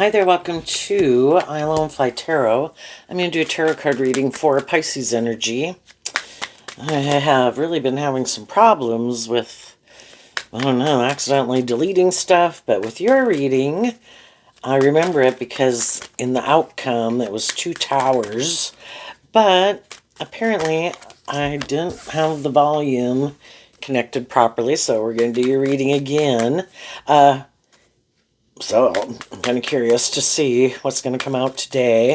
Hi there, welcome to I Alone Fly Tarot. I'm going to do a tarot card reading for Pisces energy. I have really been having some problems with, I don't know, accidentally deleting stuff, but with your reading, I remember it because in the outcome it was two towers, but apparently I didn't have the volume connected properly, so we're going to do your reading again. So I'm kind of curious to see what's going to come out today.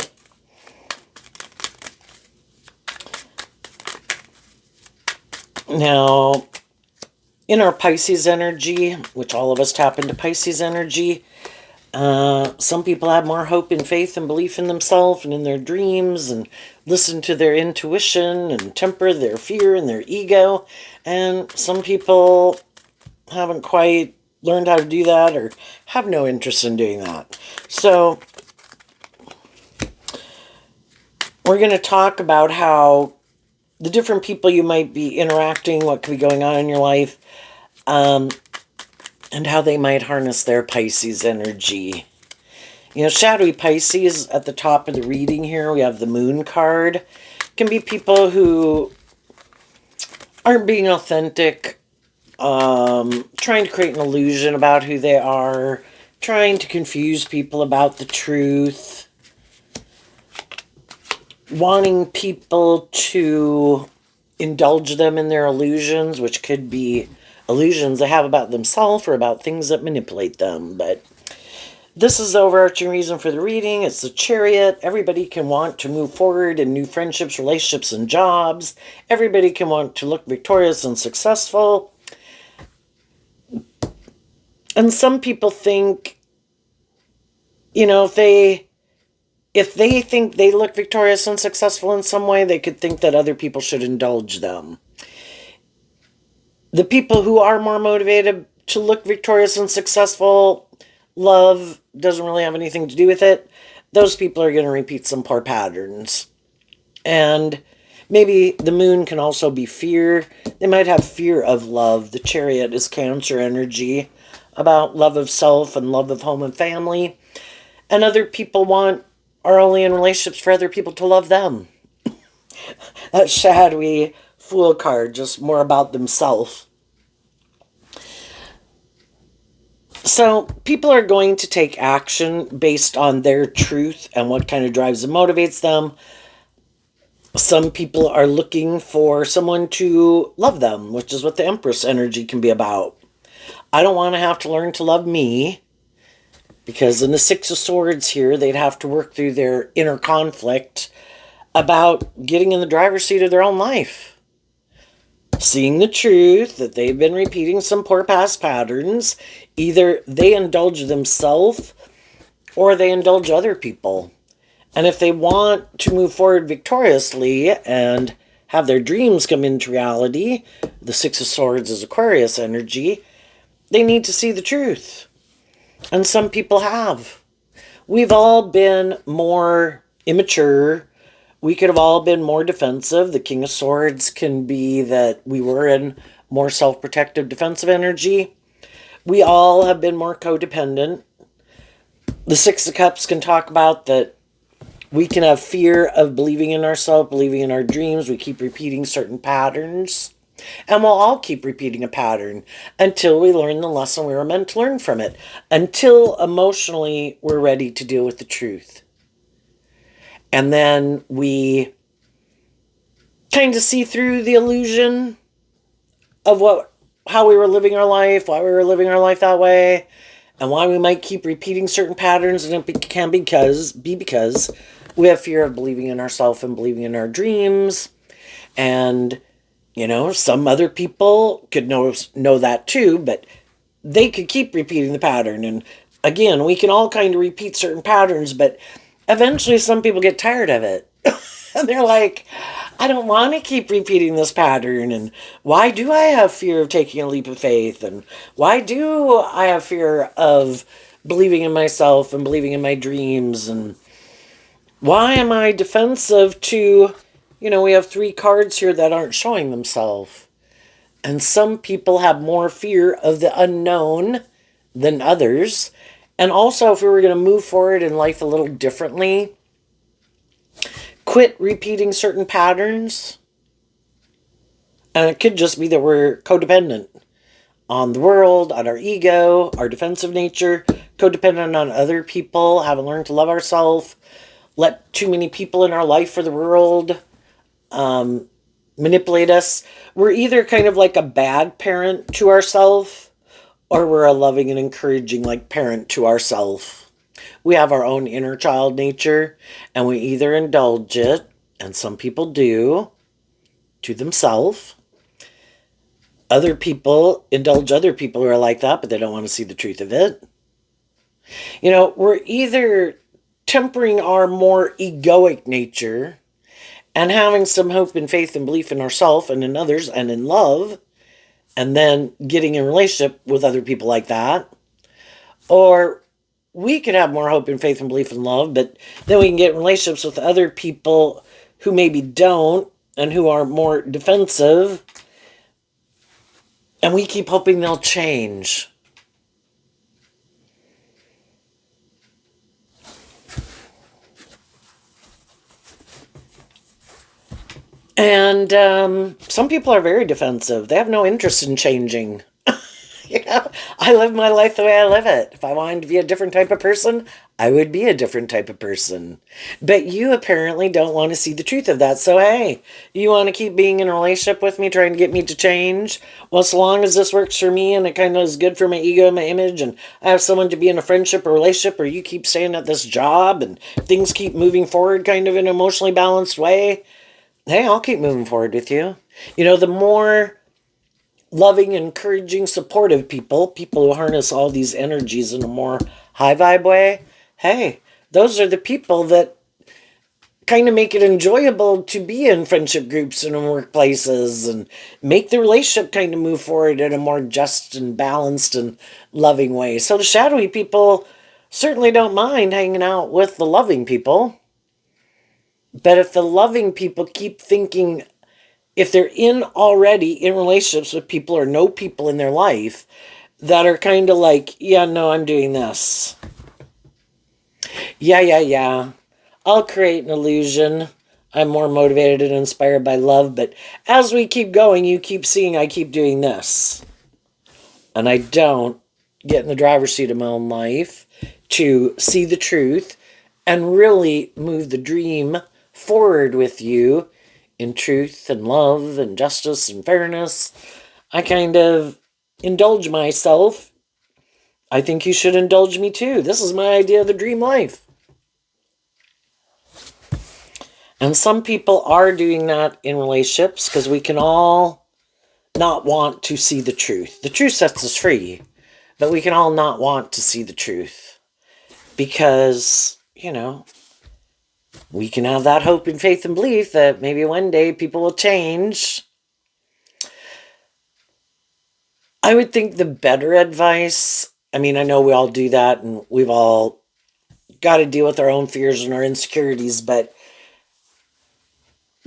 Now, in our Pisces energy, which all of us tap into Pisces energy, some people have more hope and faith and belief in themselves and in their dreams and listen to their intuition and temper their fear and their ego. And some people haven't quite learned how to do that or have no interest in doing that. So we're going to talk about how the different people you might be interacting, what could be going on in your life, and how they might harness their Pisces energy. You know, shadowy Pisces at the top of the reading here, we have the Moon card. Can be people who aren't being authentic, trying to create an illusion about who they are, trying to confuse people about the truth, wanting people to indulge them in their illusions, which could be illusions they have about themselves or about things that manipulate them. But this is the overarching reason for the reading. It's the Chariot. Everybody can want to move forward in new friendships, relationships, and jobs. Everybody can want to look victorious and successful. And some people think, you know, if they think they look victorious and successful in some way, they could think that other people should indulge them. The people who are more motivated to look victorious and successful, love doesn't really have anything to do with it. Those people are going to repeat some poor patterns. And maybe the Moon can also be fear. They might have fear of love. The Chariot is Cancer energy, about love of self and love of home and family. And other people are only in relationships for other people to love them. That shadowy Fool card, just more about themselves. So people are going to take action based on their truth and what kind of drives and motivates them. Some people are looking for someone to love them, which is what the Empress energy can be about. I don't want to have to learn to love me, because in the Six of Swords here, they'd have to work through their inner conflict about getting in the driver's seat of their own life. Seeing the truth that they've been repeating some poor past patterns. Either they indulge themselves or they indulge other people. And if they want to move forward victoriously and have their dreams come into reality, the Six of Swords is Aquarius energy, they need to see the truth. And some people have. We've all been more immature. We could have all been more defensive. The King of Swords can be that we were in more self-protective defensive energy. We all have been more codependent. The Six of Cups can talk about that we can have fear of believing in ourselves, believing in our dreams. We keep repeating certain patterns. And we'll all keep repeating a pattern until we learn the lesson we were meant to learn from it. Until emotionally we're ready to deal with the truth. And then we kind of see through the illusion of how we were living our life, why we were living our life that way, and why we might keep repeating certain patterns. And it can be because we have fear of believing in ourselves and believing in our dreams. And, you know, some other people could know that too, but they could keep repeating the pattern. And again, we can all kind of repeat certain patterns, but eventually some people get tired of it. And they're like, I don't want to keep repeating this pattern. And why do I have fear of taking a leap of faith? And why do I have fear of believing in myself and believing in my dreams? And why am I defensive to, you know, we have 3 cards here that aren't showing themselves. And some people have more fear of the unknown than others. And also, if we were going to move forward in life a little differently, quit repeating certain patterns. And it could just be that we're codependent on the world, on our ego, our defensive nature, codependent on other people, haven't learned to love ourselves, let too many people in our life or the world manipulate us. We're either kind of like a bad parent to ourselves, or we're a loving and encouraging like parent to ourselves. We have our own inner child nature, and we either indulge it, and some people do, to themselves. Other people indulge other people who are like that, but they don't want to see the truth of it. We're either tempering our more egoic nature and having some hope and faith and belief in ourselves and in others and in love, and then getting in a relationship with other people like that. Or we could have more hope and faith and belief in love, but then we can get in relationships with other people who maybe don't and who are more defensive, and we keep hoping they'll change. And some people are very defensive. They have no interest in changing. I live my life the way I live it. If I wanted to be a different type of person, I would be a different type of person. But you apparently don't want to see the truth of that. So, hey, you want to keep being in a relationship with me, trying to get me to change? Well, so long as this works for me and it kind of is good for my ego and my image, and I have someone to be in a friendship or relationship, or you keep staying at this job and things keep moving forward kind of in an emotionally balanced way, hey, I'll keep moving forward with you. The more loving, encouraging, supportive people who harness all these energies in a more high vibe way, hey, those are the people that kind of make it enjoyable to be in friendship groups and in workplaces and make the relationship kind of move forward in a more just and balanced and loving way. So the shadowy people certainly don't mind hanging out with the loving people. But if the loving people keep thinking, if they're in relationships with people or know people in their life that are kind of like, yeah, no, I'm doing this. Yeah. I'll create an illusion. I'm more motivated and inspired by love. But as we keep going, you keep seeing I keep doing this. And I don't get in the driver's seat of my own life to see the truth and really move the dream forward with you in truth and love and justice and fairness. I kind of indulge myself. I think you should indulge me too. This is my idea of the dream life. And some people are doing that in relationships because we can all not want to see the truth. The truth sets us free, but we can all not want to see the truth because, we can have that hope and faith and belief that maybe one day people will change. I would think the better advice, I know we all do that and we've all got to deal with our own fears and our insecurities, but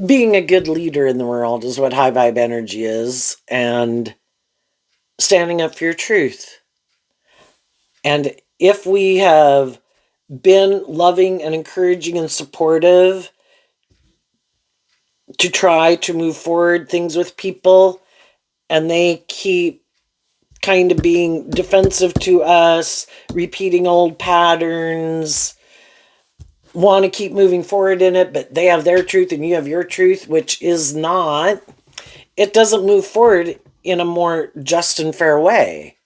being a good leader in the world is what high vibe energy is, and standing up for your truth. And if we have been loving and encouraging and supportive to try to move forward things with people, and they keep kind of being defensive to us, repeating old patterns, want to keep moving forward in it, but they have their truth and you have your truth, which is not, it doesn't move forward in a more just and fair way.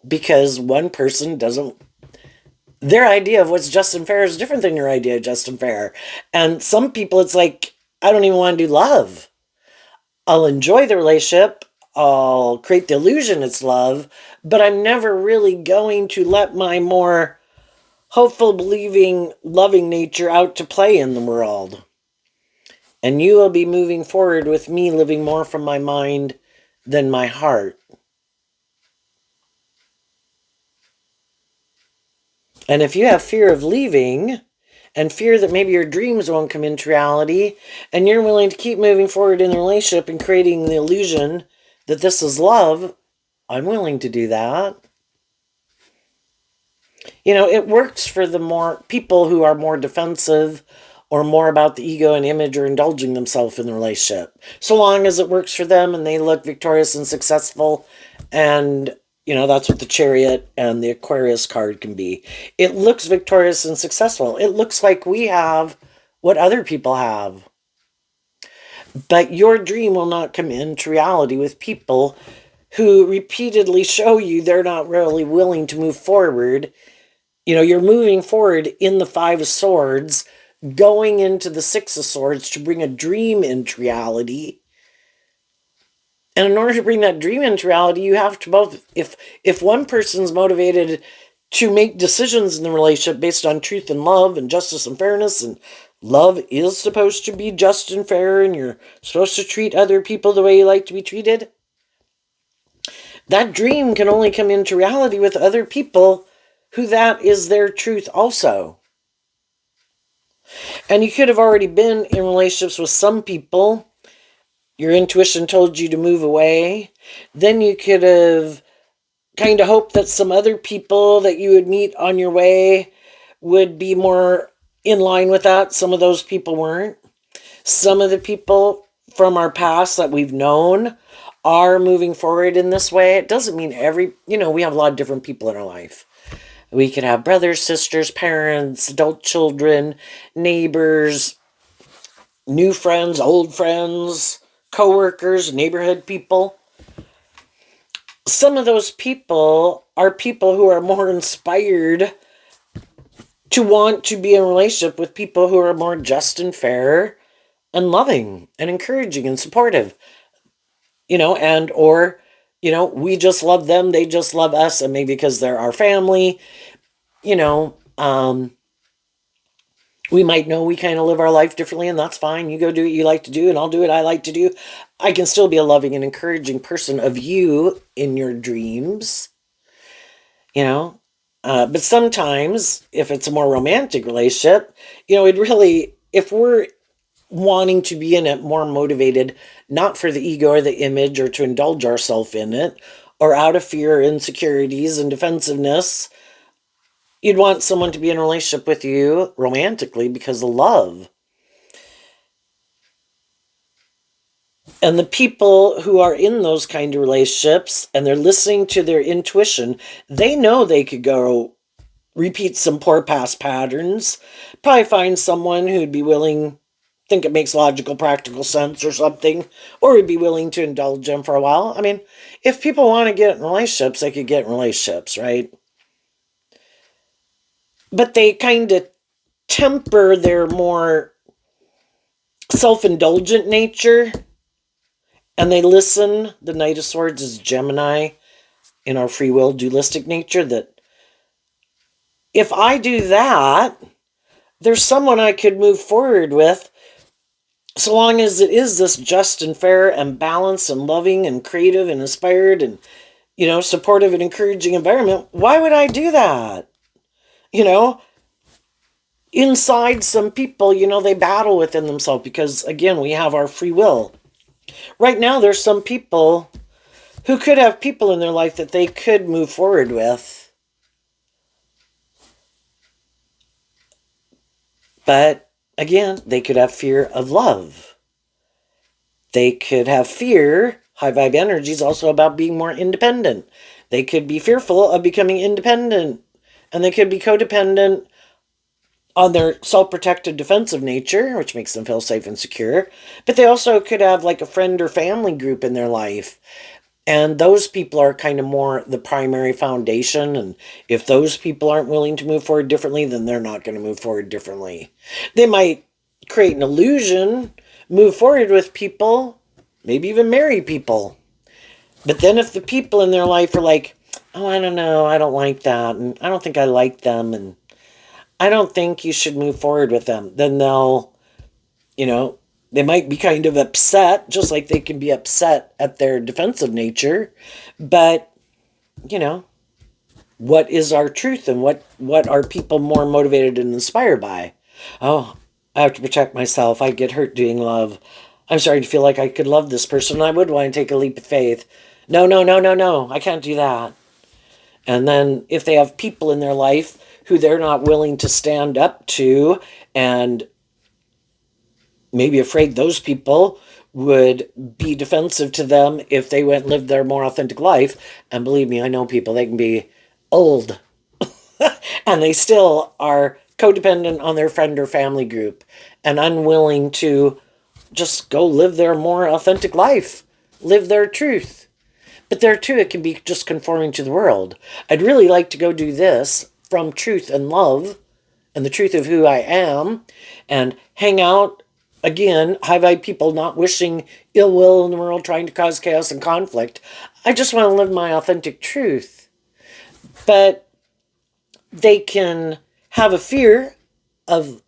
Because one person doesn't, their idea of what's just and fair is different than your idea of just and fair. And some people, it's like, I don't even want to do love. I'll enjoy the relationship. I'll create the illusion it's love, but I'm never really going to let my more hopeful, believing, loving nature out to play in the world. And you will be moving forward with me living more from my mind than my heart. And if you have fear of leaving and fear that maybe your dreams won't come into reality, and you're willing to keep moving forward in the relationship and creating the illusion that this is love, I'm willing to do that. It works for the more people who are more defensive or more about the ego and image or indulging themselves in the relationship. So long as it works for them and they look victorious and successful. And, that's what the Chariot and the Aquarius card can be. It looks victorious and successful. It looks like we have what other people have. But your dream will not come into reality with people who repeatedly show you they're not really willing to move forward. You're moving forward in the Five of Swords, going into the Six of Swords to bring a dream into reality. And in order to bring that dream into reality, you have to both, if one person's motivated to make decisions in the relationship based on truth and love and justice and fairness, and love is supposed to be just and fair, and you're supposed to treat other people the way you like to be treated, that dream can only come into reality with other people who that is their truth also. And you could have already been in relationships with some people. Your intuition told you to move away. Then you could have kind of hoped that some other people that you would meet on your way would be more in line with that. Some of those people weren't. Some of the people from our past that we've known are moving forward in this way. It doesn't mean we have a lot of different people in our life. We could have brothers, sisters, parents, adult children, neighbors, new friends, old friends, coworkers, neighborhood people. Some of those people are people who are more inspired to want to be in a relationship with people who are more just and fair and loving and encouraging and supportive. We just love them, they just love us, and maybe because they're our family, you know, um, we might know we kind of live our life differently, and that's fine. You go do what you like to do, and I'll do what I like to do. I can still be a loving and encouraging person of you in your dreams, you know. But sometimes, if it's a more romantic relationship, if we're wanting to be in it more motivated, not for the ego or the image or to indulge ourselves in it, or out of fear, insecurities, and defensiveness, you'd want someone to be in a relationship with you romantically because of love. And the people who are in those kind of relationships and they're listening to their intuition, they know they could go repeat some poor past patterns, probably find someone who'd be willing, think it makes logical, practical sense or something, or would be willing to indulge them for a while. I mean, if people want to get in relationships, they could get in relationships, right? But they kind of temper their more self-indulgent nature, and they listen. The Knight of Swords is Gemini in our free will dualistic nature, that if I do that, there's someone I could move forward with, so long as it is this just and fair and balanced and loving and creative and inspired and, supportive and encouraging environment. Why would I do that? Inside some people, they battle within themselves because, again, we have our free will. Right now, there's some people who could have people in their life that they could move forward with. But, again, they could have fear of love. They could have fear. High vibe energy is also about being more independent. They could be fearful of becoming independent. And they could be codependent on their self-protective defensive nature, which makes them feel safe and secure. But they also could have like a friend or family group in their life. And those people are kind of more the primary foundation. And if those people aren't willing to move forward differently, then they're not going to move forward differently. They might create an illusion, move forward with people, maybe even marry people. But then if the people in their life are like, oh, I don't know, I don't like that, and I don't think I like them, and I don't think you should move forward with them, then they'll, they might be kind of upset, just like they can be upset at their defensive nature. But, what is our truth, and what are people more motivated and inspired by? Oh, I have to protect myself. I get hurt doing love. I'm starting to feel like I could love this person. I would want to take a leap of faith. No, no, no, no, no. I can't do that. And then if they have people in their life who they're not willing to stand up to, and maybe afraid those people would be defensive to them if they went and lived their more authentic life. And believe me, I know people, they can be old and they still are codependent on their friend or family group and unwilling to just go live their more authentic life, live their truth. But there too, it can be just conforming to the world. I'd really like to go do this from truth and love and the truth of who I am and hang out. Again, high vibe people not wishing ill will in the world, trying to cause chaos and conflict. I just want to live my authentic truth. But they can have a fear of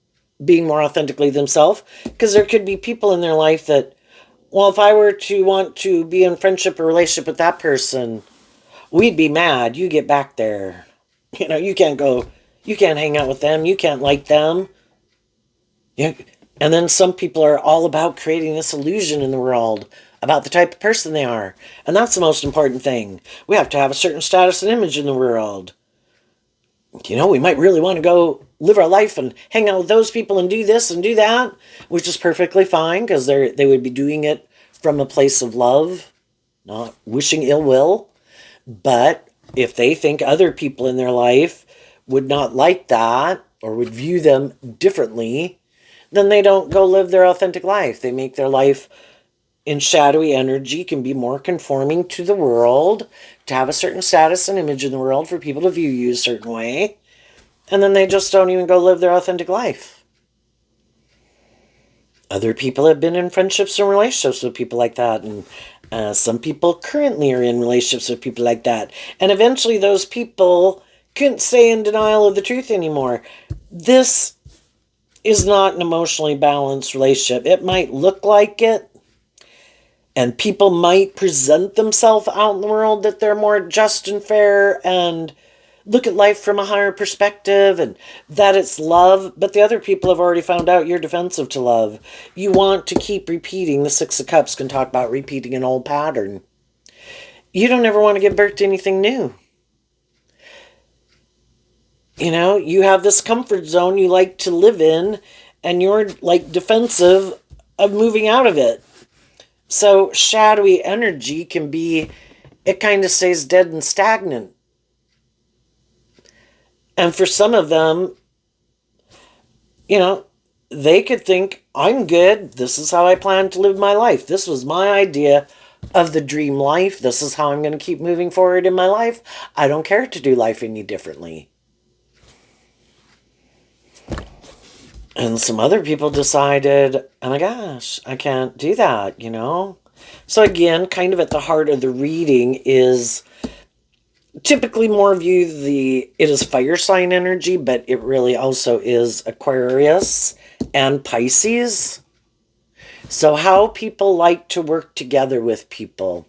being more authentically themselves because there could be people in their life that, well, if I were to want to be in friendship or relationship with that person, we'd be mad. You get back there. You can't go, you can't hang out with them, you can't like them. Yeah. And then some people are all about creating this illusion in the world about the type of person they are. And that's the most important thing. We have to have a certain status and image in the world. We might really want to go live our life and hang out with those people and do this and do that, which is perfectly fine because they would be doing it from a place of love, not wishing ill will. But if they think other people in their life would not like that or would view them differently, then they don't go live their authentic life. They make their life in shadowy energy, can be more conforming to the world, to have a certain status and image in the world for people to view you a certain way. And then they just don't even go live their authentic life. Other people have been in friendships and relationships with people like that. And some people currently are in relationships with people like that. And eventually those people couldn't stay in denial of the truth anymore. This is not an emotionally balanced relationship. It might look like it, and people might present themselves out in the world that they're more just and fair and look at life from a higher perspective and that it's love, but the other people have already found out you're defensive to love. You want to keep repeating. The Six of Cups can talk about repeating an old pattern. You don't ever want to give birth to anything new. You have this comfort zone you like to live in, and you're like defensive of moving out of it. So shadowy energy can be, it kind of stays dead and stagnant. And for some of them, they could think, I'm good. This is how I plan to live my life. This was my idea of the dream life. This is how I'm going to keep moving forward in my life. I don't care to do life any differently. And some other people decided, oh my gosh, I can't do that, So again, kind of at the heart of the reading is typically more view it is fire sign energy, but it really also is Aquarius and Pisces. So how people like to work together with people.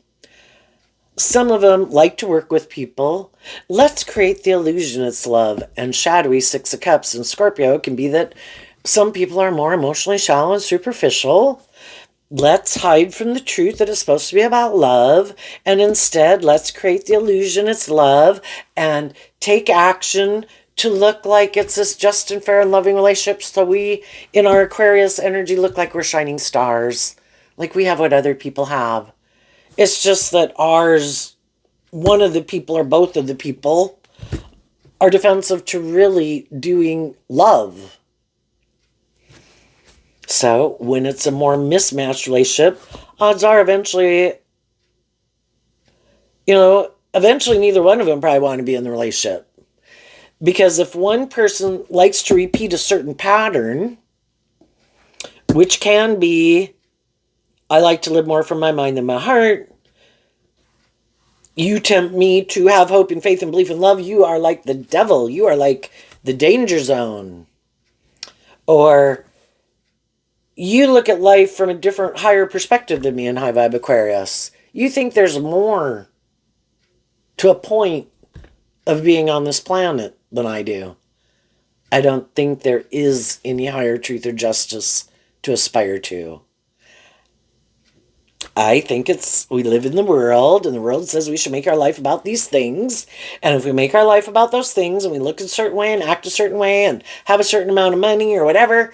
Some of them like to work with people. Let's create the illusion it's love. And shadowy Six of Cups in Scorpio can be that some people are more emotionally shallow and superficial. Let's hide from the truth that it's supposed to be about love, and instead let's create the illusion it's love and take action to look like it's this just and fair and loving relationship, so we, in our Aquarius energy, look like we're shining stars, like we have what other people have. It's just that ours, one of the people or both of the people, are defensive to really doing love. So when it's a more mismatched relationship, odds are eventually neither one of them probably want to be in the relationship. Because if one person likes to repeat a certain pattern, which can be, I like to live more from my mind than my heart. You tempt me to have hope and faith and belief in love. You are like the devil. You are like the danger zone. Or you look at life from a different, higher perspective than me in High Vibe Aquarius. You think there's more to a point of being on this planet than I do. I don't think there is any higher truth or justice to aspire to. I think we live in the world, and the world says we should make our life about these things. And if we make our life about those things and we look a certain way and act a certain way and have a certain amount of money or whatever,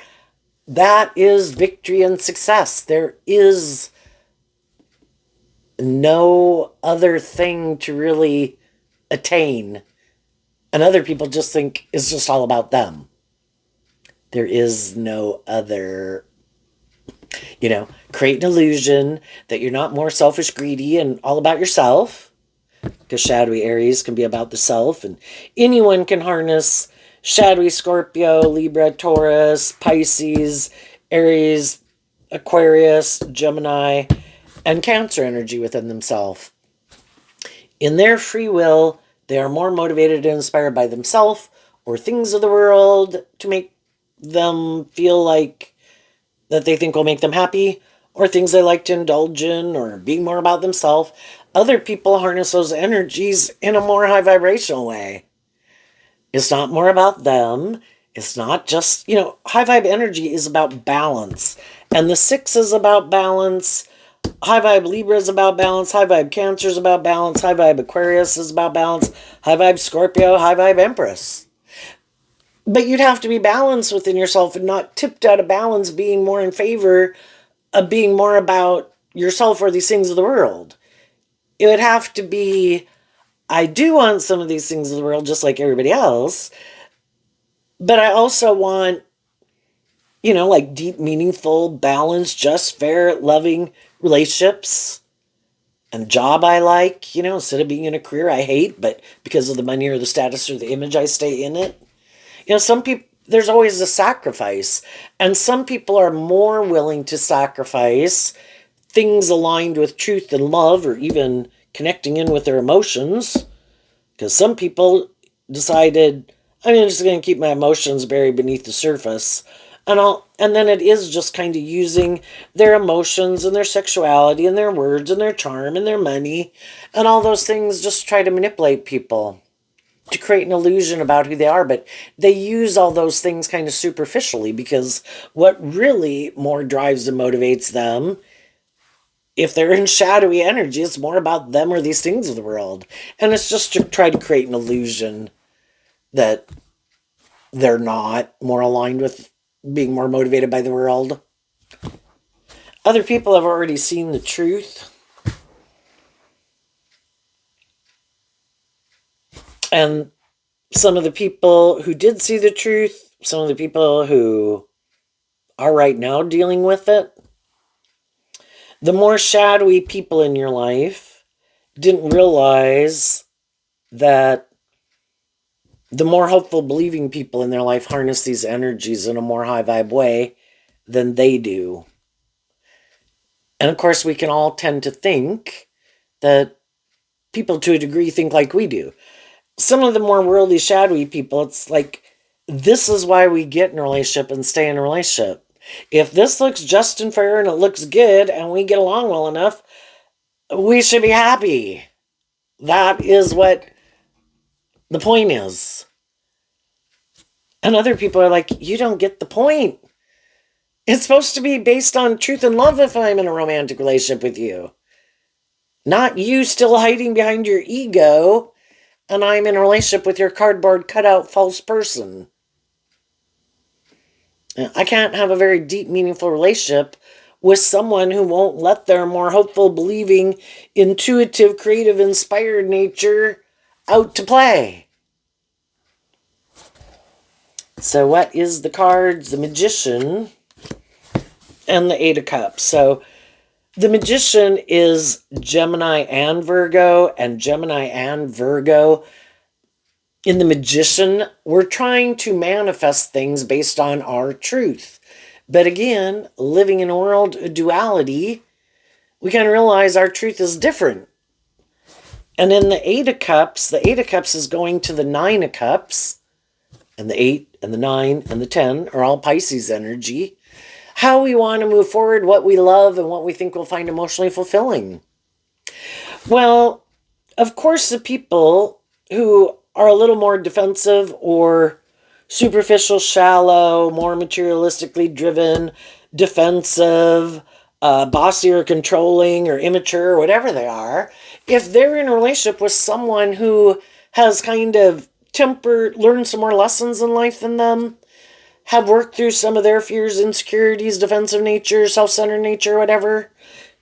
that is victory and success. There is no other thing to really attain. And other people just think it's just all about them. There is no other, create an illusion that you're not more selfish, greedy, and all about yourself. Because shadowy Aries can be about the self, and anyone can harness shadowy Scorpio, Libra, Taurus, Pisces, Aries, Aquarius, Gemini, and Cancer energy within themselves. In their free will, they are more motivated and inspired by themselves or things of the world to make them feel like that they think will make them happy, or things they like to indulge in, or being more about themselves. Other people harness those energies in a more high vibrational way. It's not more about them. It's not just, high vibe energy is about balance. And the 6 is about balance. High vibe Libra is about balance. High vibe Cancer is about balance. High vibe Aquarius is about balance. High vibe Scorpio, high vibe Empress. But you'd have to be balanced within yourself and not tipped out of balance, being more in favor of being more about yourself or these things of the world. It would have to be, I do want some of these things of the world just like everybody else, but I also want, like deep, meaningful, balanced, just, fair, loving relationships and job I like, instead of being in a career I hate, but because of the money or the status or the image I stay in it. Some people, there's always a sacrifice, and some people are more willing to sacrifice things aligned with truth and love, or even connecting in with their emotions, because some people decided, I'm just going to keep my emotions buried beneath the surface, and then it is just kind of using their emotions and their sexuality and their words and their charm and their money and all those things just to try to manipulate people to create an illusion about who they are. But they use all those things kind of superficially, because what really more drives and motivates them, if they're in shadowy energy, it's more about them or these things of the world. And it's just to try to create an illusion that they're not more aligned with being more motivated by the world. Other people have already seen the truth. And some of the people who did see the truth, some of the people who are right now dealing with it, the more shadowy people in your life didn't realize that the more hopeful, believing people in their life harness these energies in a more high vibe way than they do. And of course, we can all tend to think that people to a degree think like we do. Some of the more worldly, shadowy people, it's like, this is why we get in a relationship and stay in a relationship. If this looks just and fair and it looks good and we get along well enough, we should be happy. That is what the point is. And other people are like, you don't get the point. It's supposed to be based on truth and love if I'm in a romantic relationship with you. Not you still hiding behind your ego and I'm in a relationship with your cardboard cutout false person. I can't have a very deep, meaningful relationship with someone who won't let their more hopeful, believing, intuitive, creative, inspired nature out to play. So what is the cards? The Magician and the 8 of Cups. So the Magician is Gemini and Virgo, and Gemini and Virgo. In the Magician, we're trying to manifest things based on our truth. But again, living in a world of duality, we kind of realize our truth is different. And in the 8 of Cups, the 8 of Cups is going to the 9 of Cups, and the 8 and the 9 and the 10 are all Pisces energy. How we want to move forward, what we love, and what we think we'll find emotionally fulfilling. Well, of course, the people who are a little more defensive or superficial, shallow, more materialistically driven, defensive, bossy or controlling or immature or whatever they are, if they're in a relationship with someone who has kind of learned some more lessons in life than them, have worked through some of their fears, insecurities, defensive nature, self-centered nature, whatever,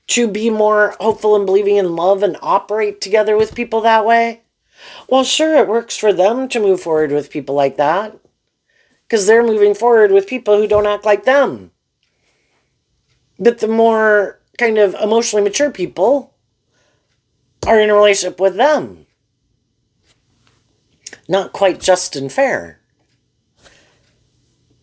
to be more hopeful and believing in love and operate together with people that way, well, sure, it works for them to move forward with people like that because they're moving forward with people who don't act like them. But the more kind of emotionally mature people are in a relationship with them. Not quite just and fair.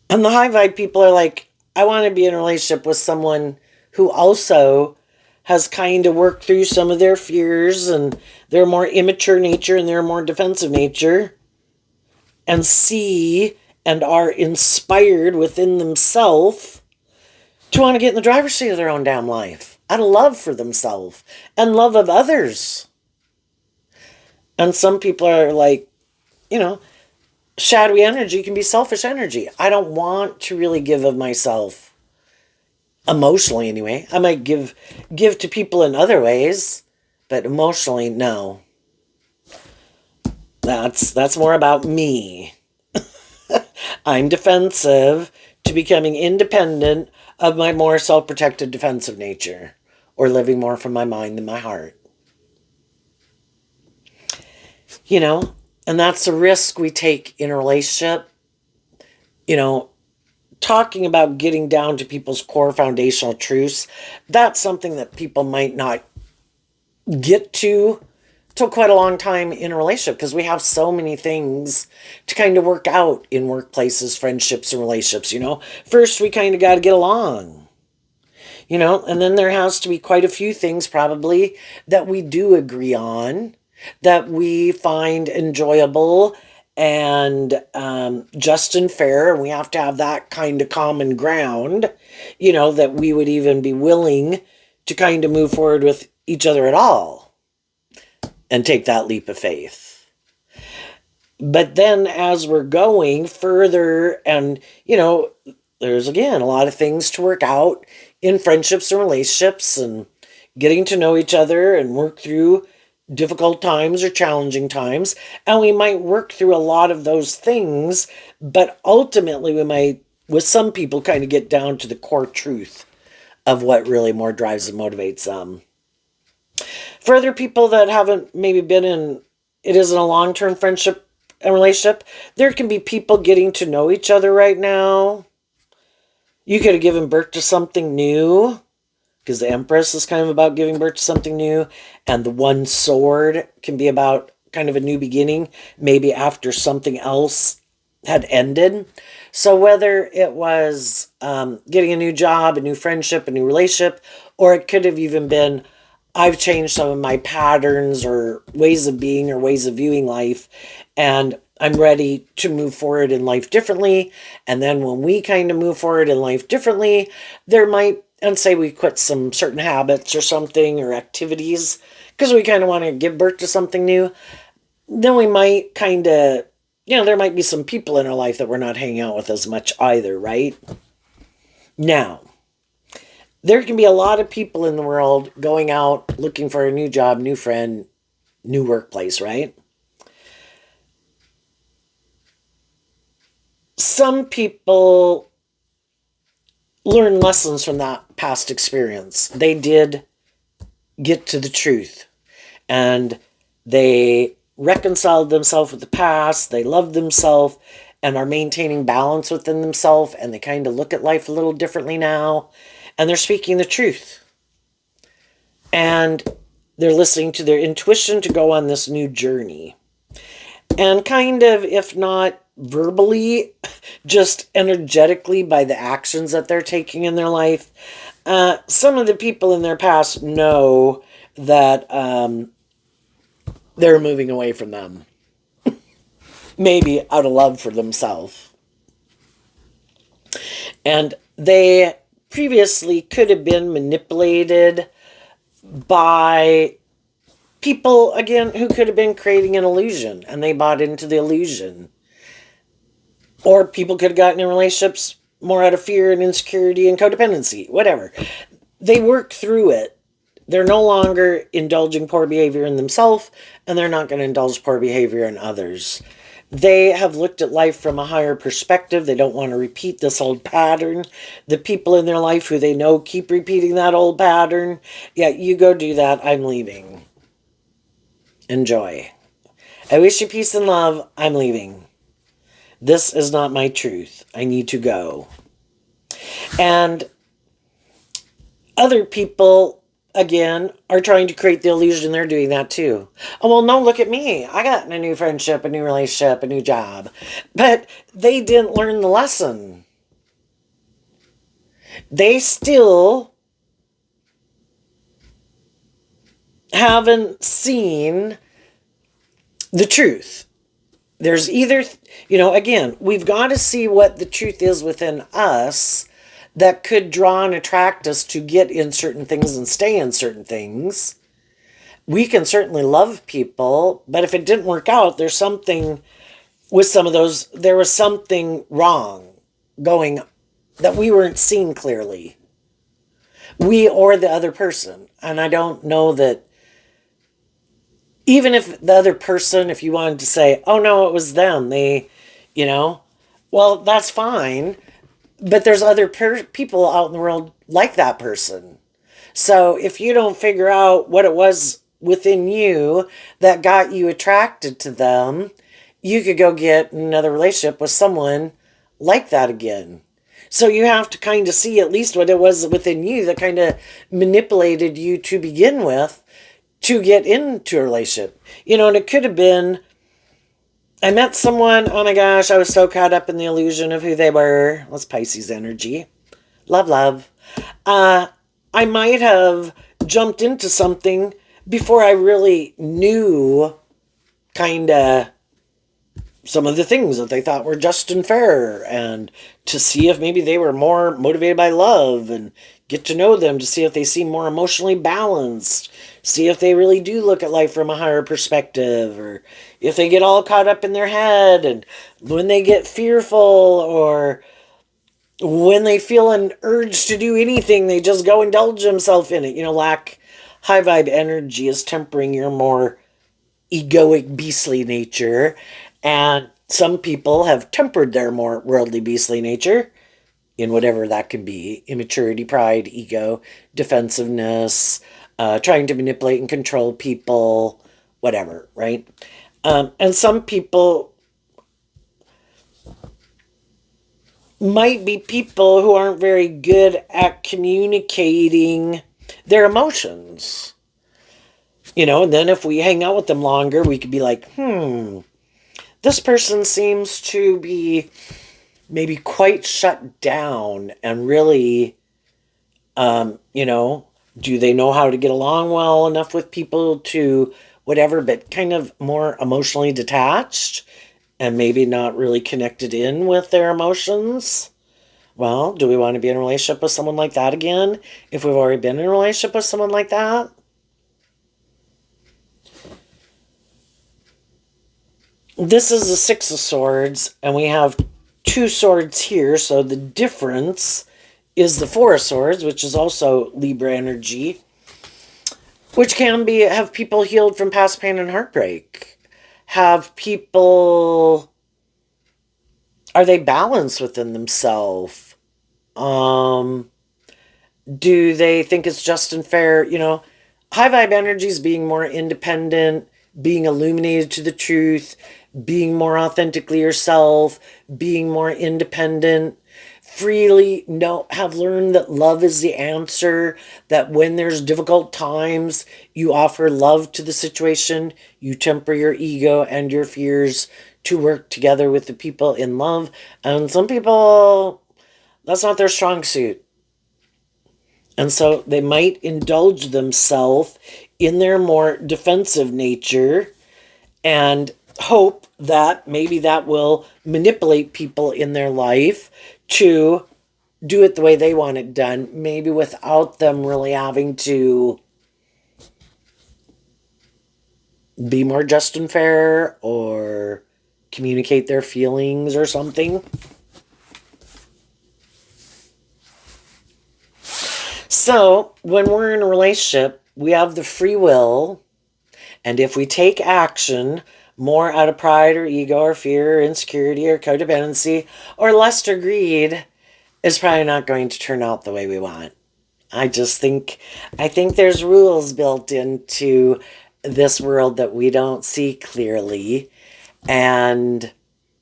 And the high vibe people are like, I want to be in a relationship with someone who also has kind of worked through some of their fears and their more immature nature and their more defensive nature, and see and are inspired within themselves to want to get in the driver's seat of their own damn life out of love for themselves and love of others. And some people are like, shadowy energy can be selfish energy. I don't want to really give of myself emotionally anyway. I might give to people in other ways, but emotionally, no. That's more about me. I'm defensive to becoming independent of my more self-protected defensive nature, or living more from my mind than my heart. And that's the risk we take in a relationship. Talking about getting down to people's core foundational truths, that's something that people might not get to till quite a long time in a relationship, because we have so many things to kind of work out in workplaces, friendships, and relationships. First we kind of got to get along, and then there has to be quite a few things probably that we do agree on, that we find enjoyable and just and fair, and we have to have that kind of common ground, that we would even be willing to kind of move forward with each other at all and take that leap of faith. But then as we're going further, and there's again a lot of things to work out in friendships and relationships, and getting to know each other and work through difficult times or challenging times. And we might work through a lot of those things, but ultimately we might, with some people, kind of get down to the core truth of what really more drives and motivates them. For other people that haven't maybe been in, it isn't a long-term friendship and relationship, there can be people getting to know each other right now. You could have given birth to something new, because the Empress is kind of about giving birth to something new, and the One Sword can be about kind of a new beginning, maybe after something else had ended. So whether it was getting a new job, a new friendship, a new relationship, or it could have even been, I've changed some of my patterns or ways of being or ways of viewing life, and I'm ready to move forward in life differently. And then when we kind of move forward in life differently, there might, and say we quit some certain habits or something, or activities, because we kind of want to give birth to something new, then we might kind of, there might be some people in our life that we're not hanging out with as much either, right? Now, there can be a lot of people in the world going out looking for a new job, new friend, new workplace, right? Some people learn lessons from that past experience. They did get to the truth, and they reconciled themselves with the past. They loved themselves and are maintaining balance within themselves, and they kind of look at life a little differently now, and they're speaking the truth. And they're listening to their intuition to go on this new journey. And kind of, if not verbally, just energetically by the actions that they're taking in their life, some of the people in their past know that they're moving away from them. Maybe out of love for themselves. And they previously could have been manipulated by people, again, who could have been creating an illusion, and they bought into the illusion. Or people could have gotten in relationships more out of fear and insecurity and codependency, whatever. they work through it. They're no longer indulging poor behavior in themselves, and they're not going to indulge poor behavior in others. They have looked at life from a higher perspective. They don't want to repeat this old pattern. The people in their life who they know keep repeating that old pattern. Yeah, you go do that. I'm leaving. Enjoy. I wish you peace and love. I'm leaving. This is not my truth. I need to go. And other people, again, are trying to create the illusion they're doing that too. Oh, well, no, look at me. I got a new friendship, a new relationship, a new job. But they didn't learn the lesson. They still haven't seen the truth. There's either, again, we've got to see what the truth is within us that could draw and attract us to get in certain things and stay in certain things. We can certainly love people, but if it didn't work out, there's something with some of those, there was something wrong going that we weren't seeing clearly. We or the other person. And I don't know that even if the other person, if you wanted to say, oh no, it was them, well, that's fine. But there's other people out in the world like that person. So if you don't figure out what it was within you that got you attracted to them, you could go get another relationship with someone like that again. So you have to kind of see at least what it was within you that kind of manipulated you to begin with to get into a relationship. And it could have been, I met someone, oh my gosh, I was so caught up in the illusion of who they were. That's Pisces energy. Love, love. I might have jumped into something before I really knew kind of some of the things that they thought were just and fair, and to see if maybe they were more motivated by love and get to know them to see if they seem more emotionally balanced, see if they really do look at life from a higher perspective, or if they get all caught up in their head and when they get fearful or when they feel an urge to do anything, they just go indulge themselves in it. High vibe energy is tempering your more egoic, beastly nature. And some people have tempered their more worldly, beastly nature in whatever that can be: immaturity, pride, ego, defensiveness, trying to manipulate and control people, whatever, right? And some people might be people who aren't very good at communicating their emotions. And then if we hang out with them longer, we could be like, this person seems to be maybe quite shut down and really, do they know how to get along well enough with people to whatever, but kind of more emotionally detached and maybe not really connected in with their emotions? Well, do we want to be in a relationship with someone like that again if we've already been in a relationship with someone like that? This is the Six of Swords, and we have two swords here, so the difference is the Four of Swords, which is also Libra energy, which can be have people healed from past pain and heartbreak. Have people, are they balanced within themselves? Do they think it's just and fair? High vibe energy is being more independent, being illuminated to the truth, being more authentically yourself, being more independent, freely have learned that love is the answer, that when there's difficult times, you offer love to the situation, you temper your ego and your fears to work together with the people in love. And some people, that's not their strong suit. And so they might indulge themselves in their more defensive nature and hope that maybe that will manipulate people in their life to do it the way they want it done, maybe without them really having to be more just and fair or communicate their feelings or something. So when we're in a relationship, we have the free will. And if we take action more out of pride or ego or fear or insecurity or codependency or lust or greed, it's probably not going to turn out the way we want. I think there's rules built into this world that we don't see clearly. And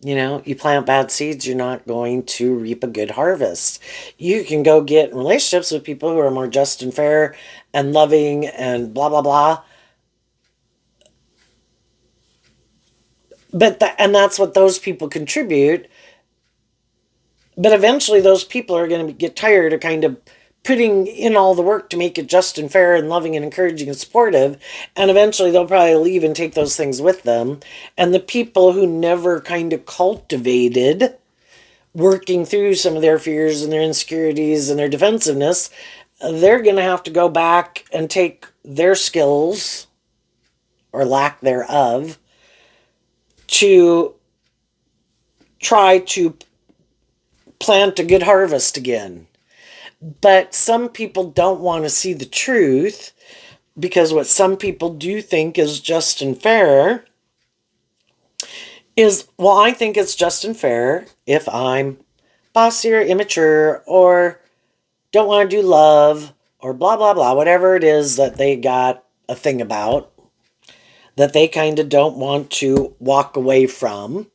you plant bad seeds, you're not going to reap a good harvest. You can go get in relationships with people who are more just and fair and loving and blah blah blah. And that's what those people contribute. But eventually those people are going to get tired of kind of putting in all the work to make it just and fair and loving and encouraging and supportive, and eventually they'll probably leave and take those things with them. And the people who never kind of cultivated working through some of their fears and their insecurities and their defensiveness, they're going to have to go back and take their skills or lack thereof to try to plant a good harvest again. But some people don't want to see the truth, because what some people do think is just and fair is, well, I think it's just and fair if I'm bossy or immature or don't want to do love or blah, blah, blah, whatever it is that they got a thing about that they kind of don't want to walk away from.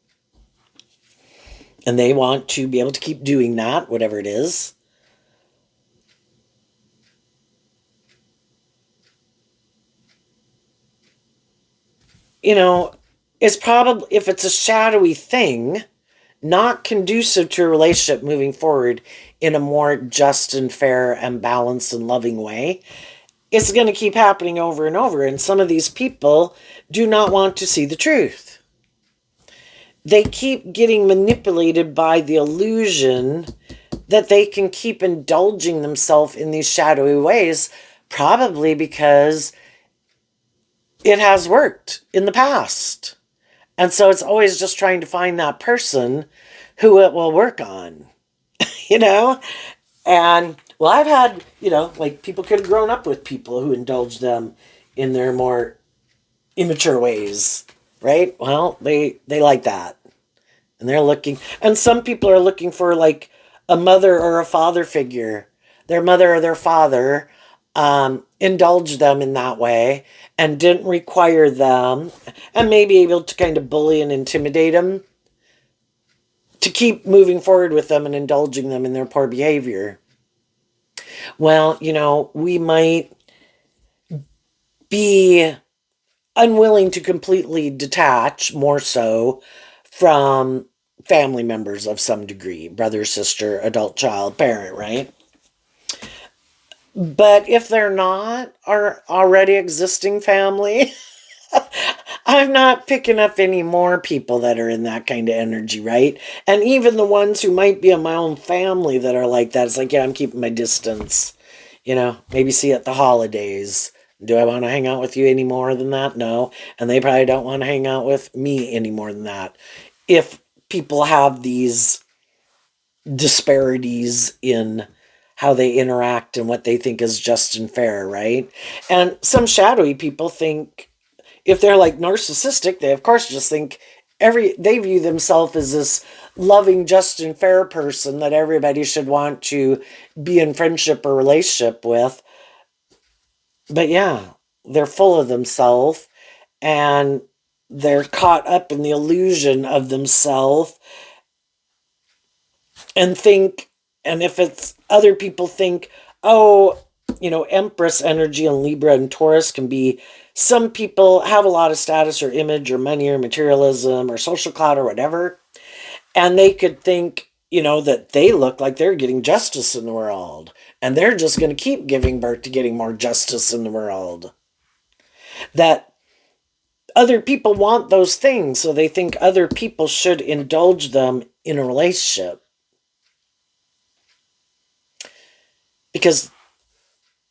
And they want to be able to keep doing that, whatever it is. It's probably, if it's a shadowy thing, not conducive to a relationship moving forward in a more just and fair and balanced and loving way, it's going to keep happening over and over. And some of these people do not want to see the truth. They keep getting manipulated by the illusion that they can keep indulging themselves in these shadowy ways, probably because it has worked in the past. And so it's always just trying to find that person who it will work on, you know? And, well, I've had, like people could have grown up with people who indulge them in their more immature ways, right? Well, they like that. And they're looking, and some people are looking for like a mother or a father figure. Their mother or their father indulged them in that way and didn't require them and may be able to kind of bully and intimidate them to keep moving forward with them and indulging them in their poor behavior. Well, we might be unwilling to completely detach, more so, from family members of some degree, brother, sister, adult child, parent, right? But if they're not our already existing family, I'm not picking up any more people that are in that kind of energy, right? And even the ones who might be in my own family that are like that, it's like, yeah, I'm keeping my distance. Maybe see you at the holidays. Do I want to hang out with you any more than that? No. And they probably don't want to hang out with me any more than that. If people have these disparities in how they interact and what they think is just and fair, right? And some shadowy people think, if they're like narcissistic, they of course just think they view themselves as this loving, just and fair person that everybody should want to be in friendship or relationship with. But yeah, they're full of themselves and they're caught up in the illusion of themselves and think, and if it's other people think, oh, Empress energy and Libra and Taurus can be, some people have a lot of status or image or money or materialism or social clout or whatever, and they could think, that they look like they're getting justice in the world, and they're just going to keep giving birth to getting more justice in the world. That other people want those things, so they think other people should indulge them in a relationship. Because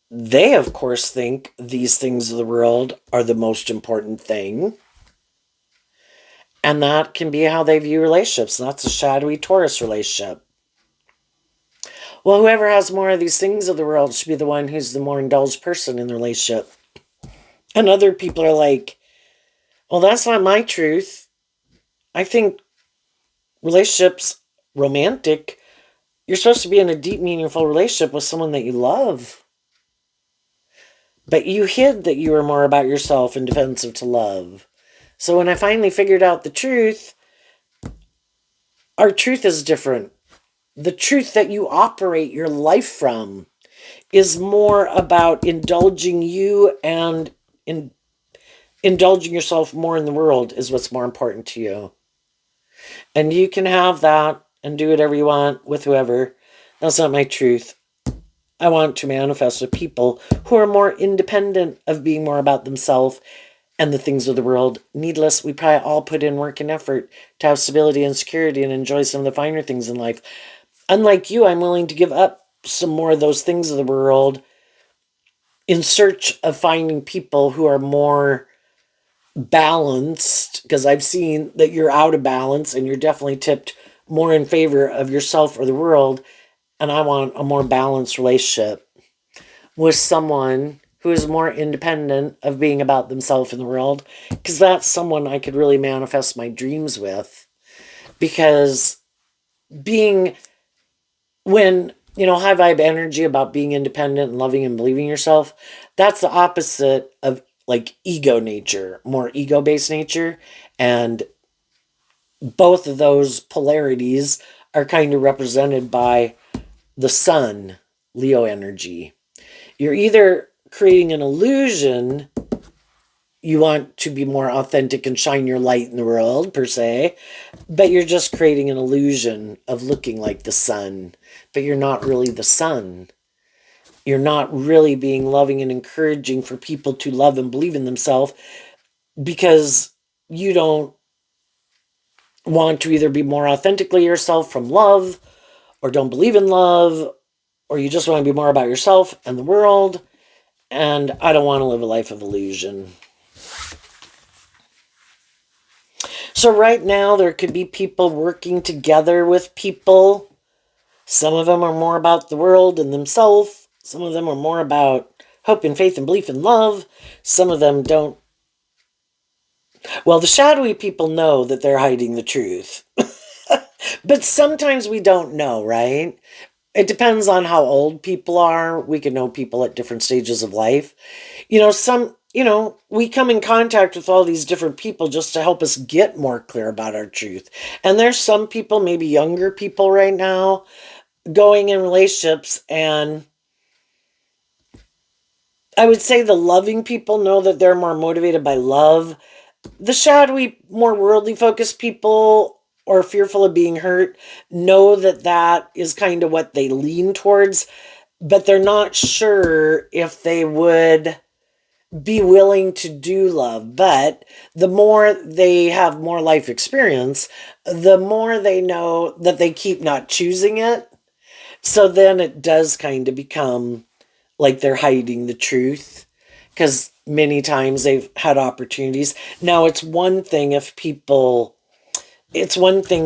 they, of course, think these things of the world are the most important thing. And that can be how they view relationships. And that's a shadowy Taurus relationship. Well, whoever has more of these things of the world should be the one who's the more indulged person in the relationship. And other people are like, well, that's not my truth. I think relationships, romantic, you're supposed to be in a deep, meaningful relationship with someone that you love. But you hid that you were more about yourself and defensive to love. So when I finally figured out the truth, our truth is different. The truth that you operate your life from is more about indulging you and indulging yourself more in the world is what's more important to you. And you can have that and do whatever you want with whoever. That's not my truth. I want to manifest with people who are more independent of being more about themselves and the things of the world. Needless, we probably all put in work and effort to have stability and security and enjoy some of the finer things in life. Unlike you, I'm willing to give up some more of those things of the world in search of finding people who are more balanced, because I've seen that you're out of balance and you're definitely tipped more in favor of yourself or the world. And I want a more balanced relationship with someone who is more independent of being about themselves in the world, because that's someone I could really manifest my dreams with. Because being, when, high vibe energy about being independent and loving and believing yourself, that's the opposite of like ego nature, more ego based nature. And both of those polarities are kind of represented by the sun, Leo energy. You're either creating an illusion, you want to be more authentic and shine your light in the world, per se, but you're just creating an illusion of looking like the sun, but you're not really the sun. You're not really being loving and encouraging for people to love and believe in themselves, because you don't want to either be more authentically yourself from love, or don't believe in love, or you just want to be more about yourself and the world. And I don't want to live a life of illusion. So right now there could be people working together with people. Some of them are more about the world and themselves. Some of them are more about hope and faith and belief and love. Some of them don't. Well, the shadowy people know that they're hiding the truth. But sometimes we don't know, right? It depends on how old people are. We can know people at different stages of life. We come in contact with all these different people just to help us get more clear about our truth. And there's some people, maybe younger people right now, going in relationships, and I would say the loving people know that they're more motivated by love. The shadowy, more worldly focused people, or fearful of being hurt, know that that is kind of what they lean towards, but they're not sure if they would be willing to do love. But the more they have more life experience, the more they know that they keep not choosing it. So then it does kind of become like they're hiding the truth, because many times they've had opportunities. Now, it's one thing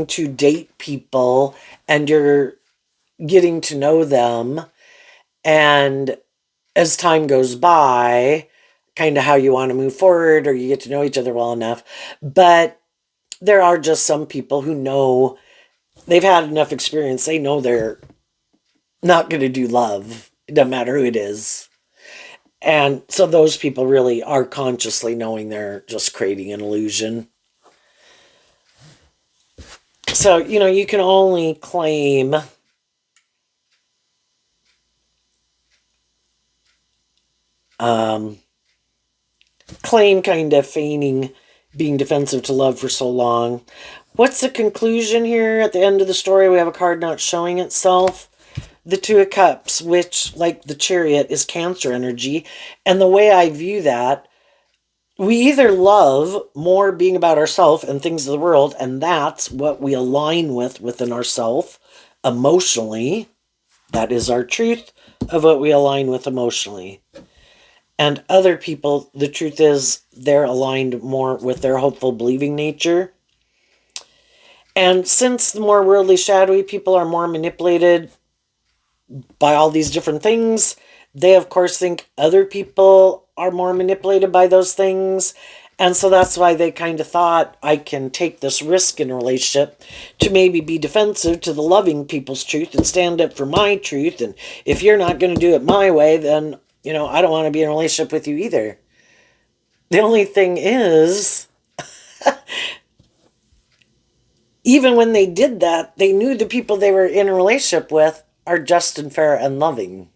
to date people and you're getting to know them, and as time goes by, kind of how you want to move forward, or you get to know each other well enough. But there are just some people who know they've had enough experience. They know they're not going to do love. It doesn't matter who it is. And so those people really are consciously knowing they're just creating an illusion. So, you can only claim kind of feigning being defensive to love for so long. What's the conclusion here at the end of the story? We have a card not showing itself. The Two of Cups, which, like the Chariot, is Cancer energy. And the way I view that, we either love more being about ourselves and things of the world, and that's what we align with within ourselves emotionally. That is our truth of what we align with emotionally. And other people, the truth is they're aligned more with their hopeful believing nature. And since the more worldly shadowy people are more manipulated by all these different things. They, of course, think other people are more manipulated by those things. And so that's why they kind of thought, I can take this risk in a relationship to maybe be defensive to the loving people's truth and stand up for my truth. And if you're not going to do it my way, then, I don't want to be in a relationship with you either. The only thing is, even when they did that, they knew the people they were in a relationship with are just and fair and loving.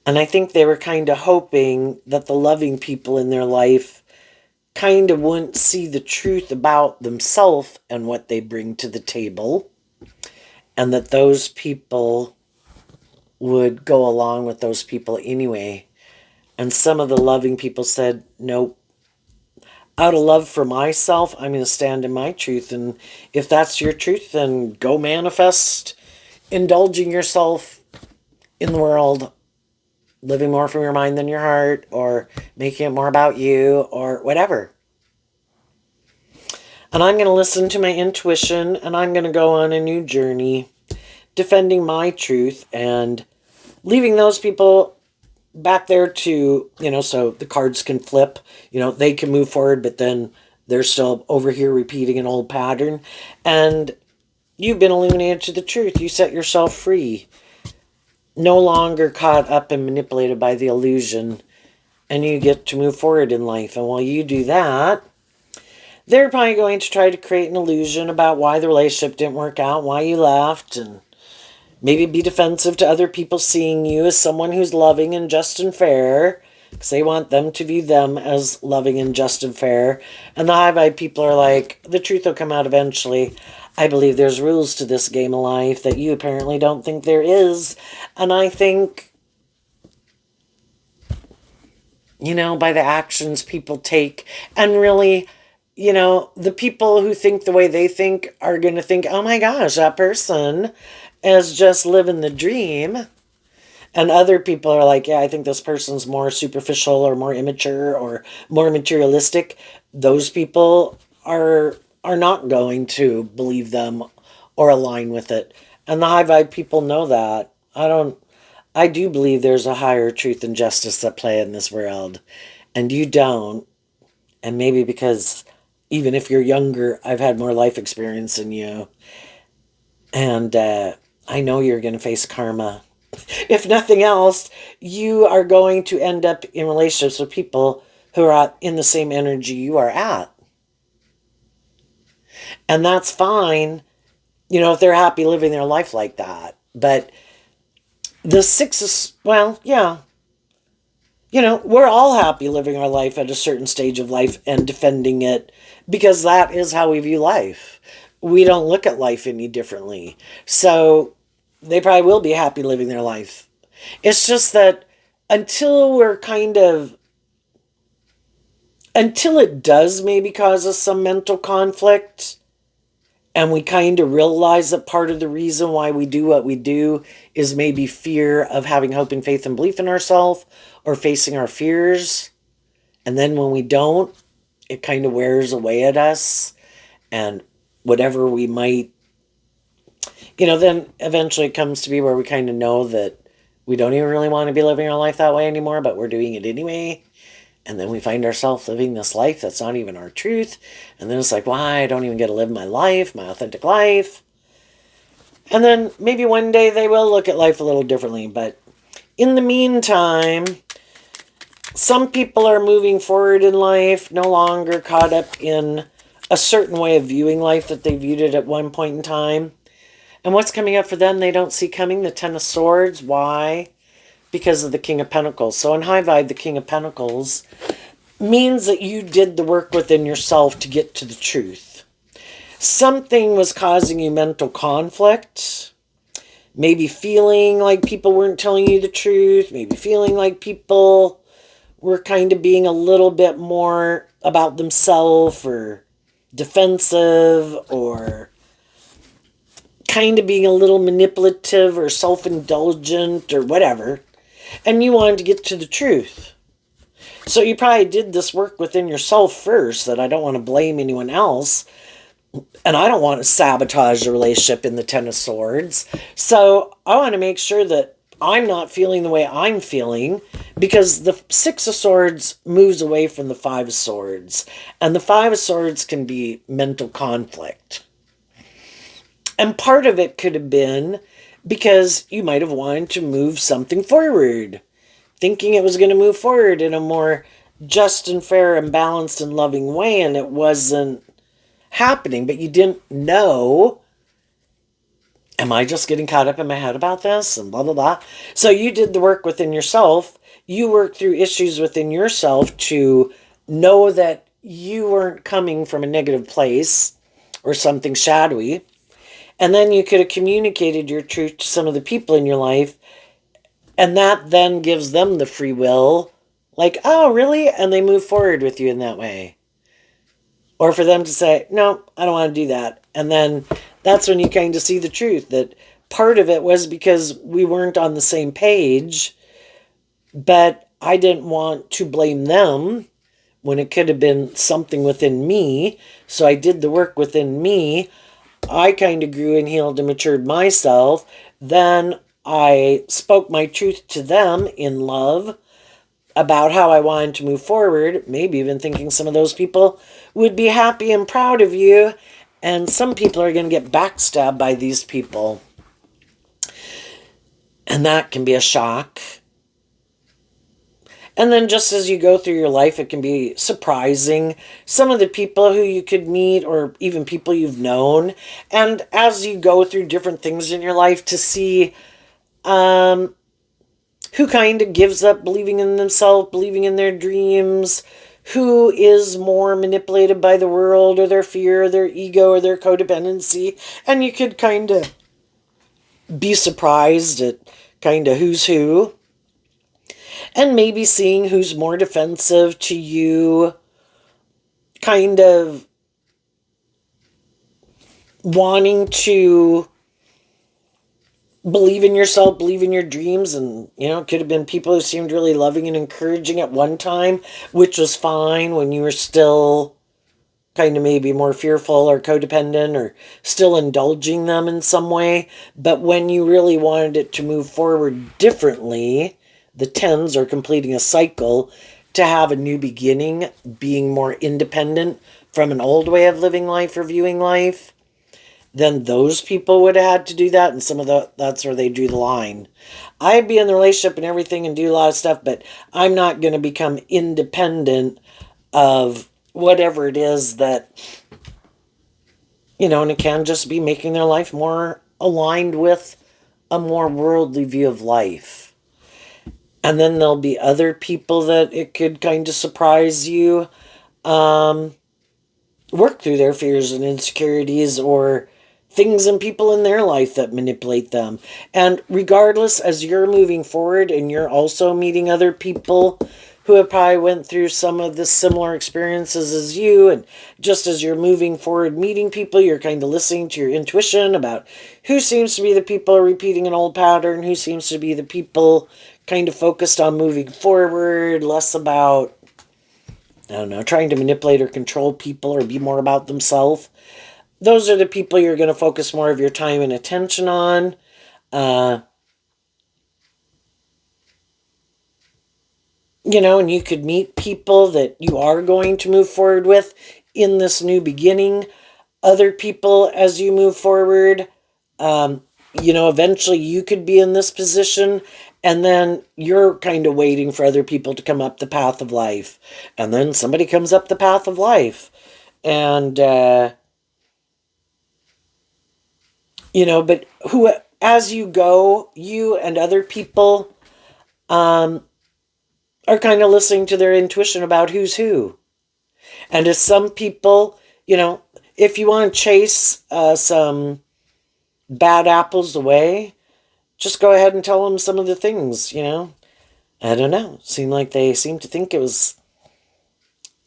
And I think they were kind of hoping that the loving people in their life kind of wouldn't see the truth about themselves and what they bring to the table, and that those people would go along with those people anyway. And some of the loving people said, nope, out of love for myself, I'm going to stand in my truth. And if that's your truth, then go manifest indulging yourself in the world, living more from your mind than your heart, or making it more about you, or whatever. And I'm going to listen to my intuition, and I'm going to go on a new journey, defending my truth and leaving those people back there to, so the cards can flip, they can move forward, but then they're still over here repeating an old pattern. And you've been illuminated to the truth. You set yourself free, no longer caught up and manipulated by the illusion, and you get to move forward in life. And while you do that, they're probably going to try to create an illusion about why the relationship didn't work out, why you left, and maybe be defensive to other people seeing you as someone who's loving and just and fair, because they want them to view them as loving and just and fair. And the high vibe people are like, the truth will come out eventually. I believe there's rules to this game of life that you apparently don't think there is. And I think, by the actions people take, and really, the people who think the way they think are going to think, oh my gosh, that person is just living the dream. And other people are like, yeah, I think this person's more superficial or more immature or more materialistic. Those people are not going to believe them or align with it. And the high vibe people know that. I do believe there's a higher truth and justice at play in this world. And you don't. And maybe because even if you're younger, I've had more life experience than you. And I know you're going to face karma. If nothing else, you are going to end up in relationships with people who are in the same energy you are at. And that's fine, if they're happy living their life like that. But the sixes, well, yeah. We're all happy living our life at a certain stage of life and defending it, because that is how we view life. We don't look at life any differently. So they probably will be happy living their life. It's just that until it does maybe cause us some mental conflict, and we kind of realize that part of the reason why we do what we do is maybe fear of having hope and faith and belief in ourselves, or facing our fears. And then when we don't, it kind of wears away at us. And whatever we might, then eventually it comes to be where we kind of know that we don't even really want to be living our life that way anymore, but we're doing it anyway. And then we find ourselves living this life that's not even our truth. And then it's like, why? I don't even get to live my life, my authentic life. And then maybe one day they will look at life a little differently. But in the meantime, some people are moving forward in life, no longer caught up in a certain way of viewing life that they viewed it at one point in time. And what's coming up for them, they don't see coming. The Ten of Swords. Why? Because of the King of Pentacles. So in high vibe, the King of Pentacles means that you did the work within yourself to get to the truth. Something was causing you mental conflict. Maybe feeling like people weren't telling you the truth. Maybe feeling like people were kind of being a little bit more about themselves, or defensive, or kind of being a little manipulative or self-indulgent or whatever. And you wanted to get to the truth. So you probably did this work within yourself first, that I don't want to blame anyone else. And I don't want to sabotage a relationship in the Ten of Swords. So I want to make sure that I'm not feeling the way I'm feeling, because the Six of Swords moves away from the Five of Swords. And the Five of Swords can be mental conflict. And part of it could have been because you might have wanted to move something forward, thinking it was going to move forward in a more just and fair and balanced and loving way, and it wasn't happening, but you didn't know. Am I just getting caught up in my head about this? And blah, blah, blah. So you did the work within yourself. You worked through issues within yourself to know that you weren't coming from a negative place or something shadowy. And then you could have communicated your truth to some of the people in your life. And that then gives them the free will. Like, oh, really? And they move forward with you in that way. Or for them to say, no, I don't want to do that. And then that's when you kind of see the truth, that part of it was because we weren't on the same page, but I didn't want to blame them when it could have been something within me. So I did the work within me. I kind of grew and healed and matured myself. Then I spoke my truth to them in love about how I wanted to move forward, maybe even thinking some of those people would be happy and proud of you. And some people are going to get backstabbed by these people. And that can be a shock. And then just as you go through your life, it can be surprising. Some of the people who you could meet, or even people you've known. And as you go through different things in your life, to see who kind of gives up believing in themselves, believing in their dreams, who is more manipulated by the world or their fear or their ego or their codependency. And you could kind of be surprised at kind of who's who. And maybe seeing who's more defensive to you, kind of wanting to believe in yourself, believe in your dreams. And, it could have been people who seemed really loving and encouraging at one time, which was fine when you were still kind of maybe more fearful or codependent or still indulging them in some way. But when you really wanted it to move forward differently, the tens are completing a cycle to have a new beginning, being more independent from an old way of living life or viewing life, then those people would have had to do that. And that's where they drew the line. I'd be in the relationship and everything and do a lot of stuff, but I'm not going to become independent of whatever it is that, and it can just be making their life more aligned with a more worldly view of life. And then there'll be other people that it could kind of surprise you, work through their fears and insecurities, or things and people in their life that manipulate them. And regardless, as you're moving forward and you're also meeting other people who have probably went through some of the similar experiences as you, and just as you're moving forward meeting people, you're kind of listening to your intuition about who seems to be the people repeating an old pattern, who seems to be the people kind of focused on moving forward, less about, I don't know, trying to manipulate or control people or be more about themselves. Those are the people you're going to focus more of your time and attention on. And you could meet people that you are going to move forward with in this new beginning. Other people as you move forward. Eventually you could be in this position, and then you're kind of waiting for other people to come up the path of life. And then somebody comes up the path of life. And, but as you go, you and other people are kind of listening to their intuition about who's who. And as some people, if you want to chase some bad apples away, just go ahead and tell them some of the things, I don't know. Seemed like they seemed to think it was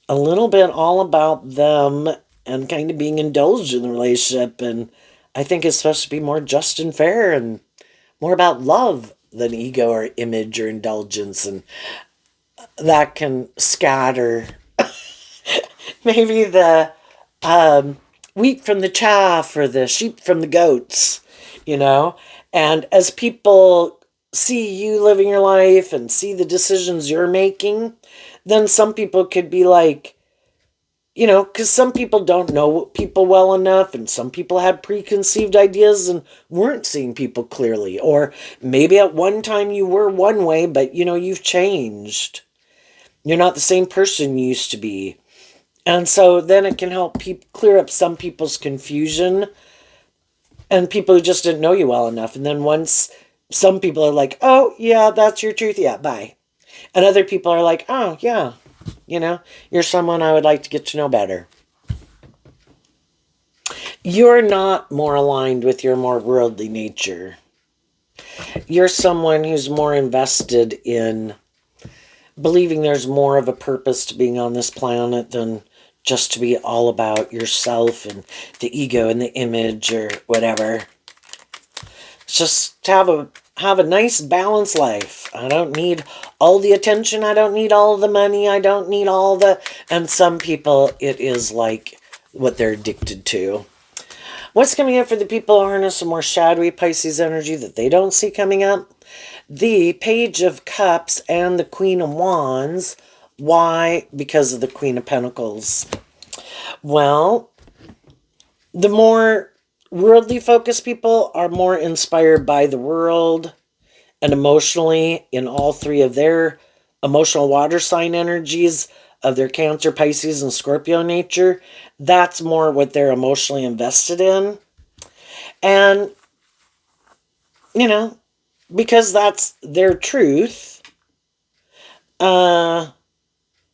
a little bit all about them and kind of being indulged in the relationship. And I think it's supposed to be more just and fair and more about love than ego or image or indulgence. And that can scatter maybe the wheat from the chaff or the sheep from the goats, you know? And as people see you living your life and see the decisions you're making, then some people could be like, because some people don't know people well enough, and some people had preconceived ideas and weren't seeing people clearly. Or maybe at one time you were one way, but you've changed. You're not the same person you used to be. And so then it can help clear up some people's confusion and people who just didn't know you well enough. And then once some people are like, oh, yeah, that's your truth. Yeah, bye. And other people are like, oh, yeah, you're someone I would like to get to know better. You're not more aligned with your more worldly nature. You're someone who's more invested in believing there's more of a purpose to being on this planet than just to be all about yourself and the ego and the image or whatever. It's just to have a nice balanced life. I don't need all the attention, I don't need all the money, I don't need all the, and some people it is like what they're addicted to. What's coming up for the people who harness some more shadowy Pisces energy that they don't see coming up? The Page of Cups and the Queen of Wands. Why? Because of the Queen of Pentacles. Well, the more worldly focused people are more inspired by the world and emotionally in all three of their emotional water sign energies of their Cancer, Pisces, and Scorpio nature. That's more what they're emotionally invested in. And, because that's their truth, there's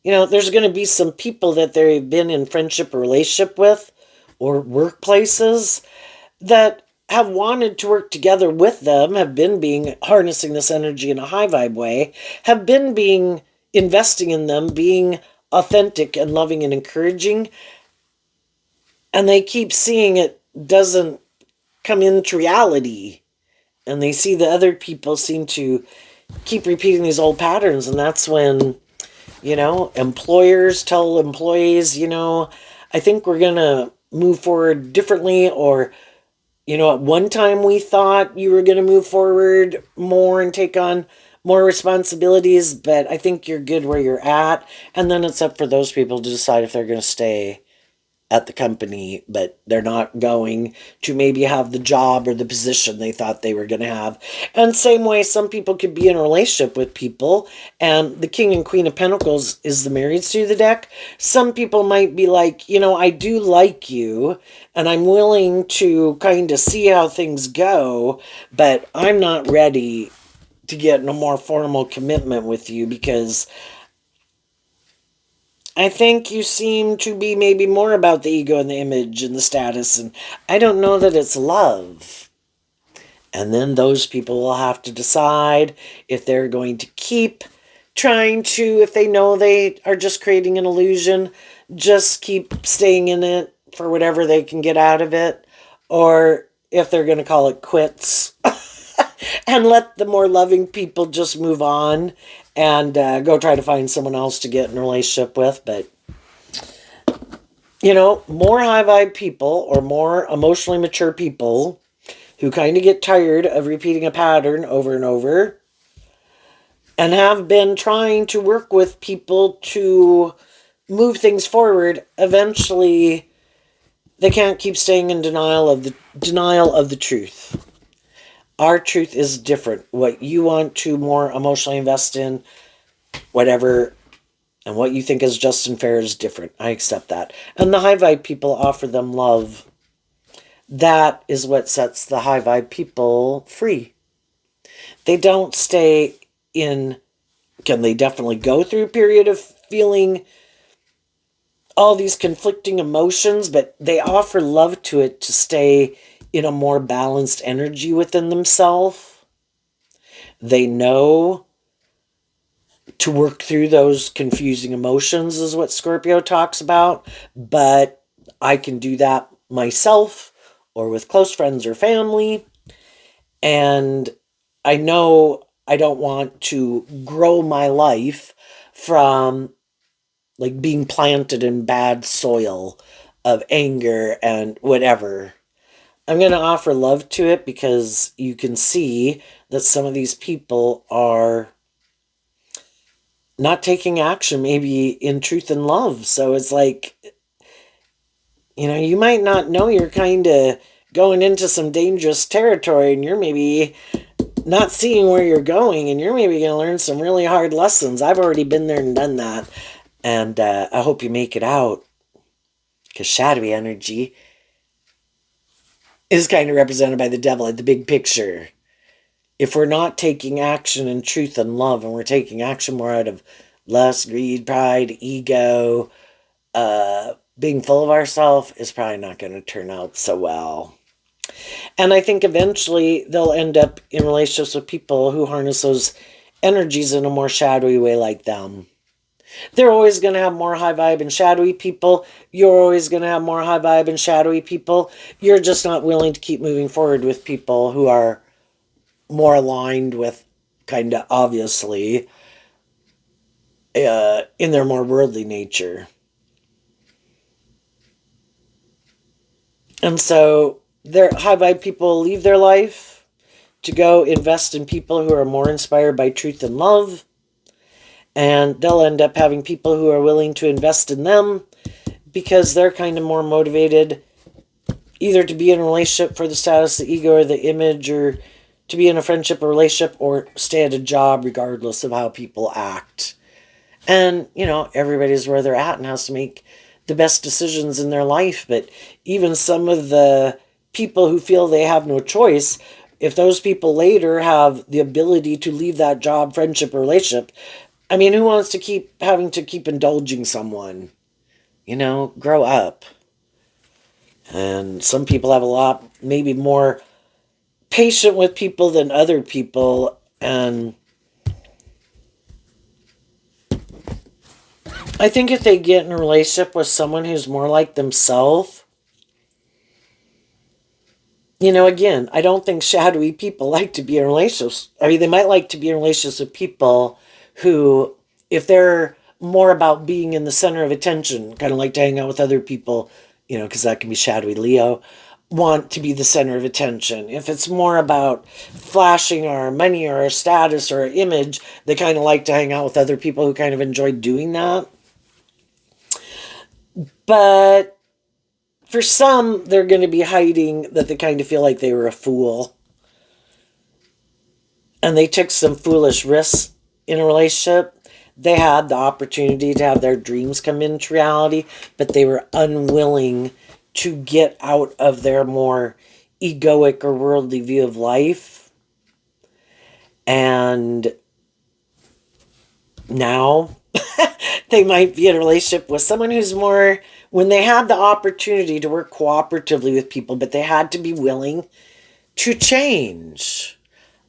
going to be some people that they've been in friendship or relationship with or workplaces that have wanted to work together with them, have been being harnessing this energy in a high vibe way, have been being investing in them, being authentic and loving and encouraging, and they keep seeing it doesn't come into reality, and they see the other people seem to keep repeating these old patterns, and that's when employers tell employees, I think we're going to move forward differently, or at one time we thought you were going to move forward more and take on more responsibilities, but I think you're good where you're at. And then it's up for those people to decide if they're going to stay at the company, but they're not going to maybe have the job or the position they thought they were going to have. And same way, some people could be in a relationship with people, and the King and Queen of Pentacles is the married through the deck. Some people might be like, I do like you, and I'm willing to kind of see how things go, but I'm not ready to get in a more formal commitment with you because I think you seem to be maybe more about the ego and the image and the status, and I don't know that it's love. And then those people will have to decide if they're going to keep trying to, if they know they are just creating an illusion, just keep staying in it for whatever they can get out of it, or if they're going to call it quits and let the more loving people just move on and go try to find someone else to get in a relationship with. But, more high vibe people or more emotionally mature people who kind of get tired of repeating a pattern over and over and have been trying to work with people to move things forward, eventually they can't keep staying in denial of the truth. Our truth is different. What you want to more emotionally invest in, whatever, and what you think is just and fair is different. I accept that. And the high vibe people offer them love. That is what sets the high vibe people free. They don't stay in, can they definitely go through a period of feeling all these conflicting emotions, but they offer love to it to stay in a more balanced energy within themselves. They know to work through those confusing emotions is what Scorpio talks about, but I can do that myself or with close friends or family. And I know I don't want to grow my life from like being planted in bad soil of anger and whatever. I'm going to offer love to it because you can see that some of these people are not taking action, maybe in truth and love. So it's like, you might not know you're kind of going into some dangerous territory and you're maybe not seeing where you're going and you're maybe going to learn some really hard lessons. I've already been there and done that. And I hope you make it out because shadowy energy is kind of represented by the devil at the big picture. If we're not taking action in truth and love and we're taking action more out of lust, greed, pride, ego, being full of ourselves is probably not going to turn out so well. And I think eventually they'll end up in relationships with people who harness those energies in a more shadowy way like them. They're always going to have more high vibe and shadowy people. You're always going to have more high vibe and shadowy people. You're just not willing to keep moving forward with people who are more aligned with, kind of obviously, in their more worldly nature. And so their high vibe people leave their life to go invest in people who are more inspired by truth and love. And they'll end up having people who are willing to invest in them because they're kind of more motivated either to be in a relationship for the status, the ego, or the image, or to be in a friendship or relationship, or stay at a job regardless of how people act. And, everybody's where they're at and has to make the best decisions in their life. But even some of the people who feel they have no choice, if those people later have the ability to leave that job, friendship, or relationship, I mean, who wants to keep having to keep indulging someone? Grow up. And some people have a lot, maybe more patient with people than other people. And I think if they get in a relationship with someone who's more like themselves, again, I don't think shadowy people like to be in relationships. I mean, they might like to be in relationships with people who, if they're more about being in the center of attention, kind of like to hang out with other people, because that can be shadowy Leo, want to be the center of attention. If it's more about flashing our money or our status or our image, they kind of like to hang out with other people who kind of enjoy doing that. But for some, they're going to be hiding that they kind of feel like they were a fool. And they took some foolish risks in a relationship. They had the opportunity to have their dreams come into reality, but they were unwilling to get out of their more egoic or worldly view of life. And now they might be in a relationship with someone who's more, when they had the opportunity to work cooperatively with people, but they had to be willing to change.